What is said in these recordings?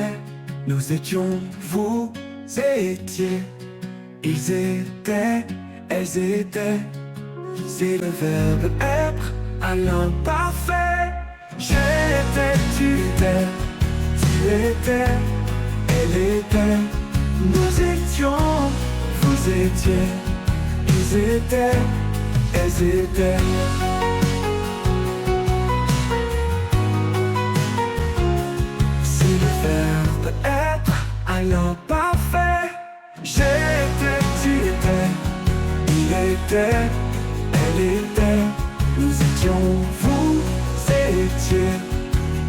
étaient, nous étions, vous étiez. Ils étaient, elles étaient. C'est le verbe être, un imparfait. J'étais, tu étais, elle était. Nous étions, vous étiez. Ils étaient, elles étaient. C'est le verbe être, un imparfait. J'étais, tu étais, il était, elle était. Nous étions, vous étiez.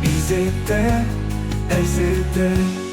Ils étaient, elles étaient.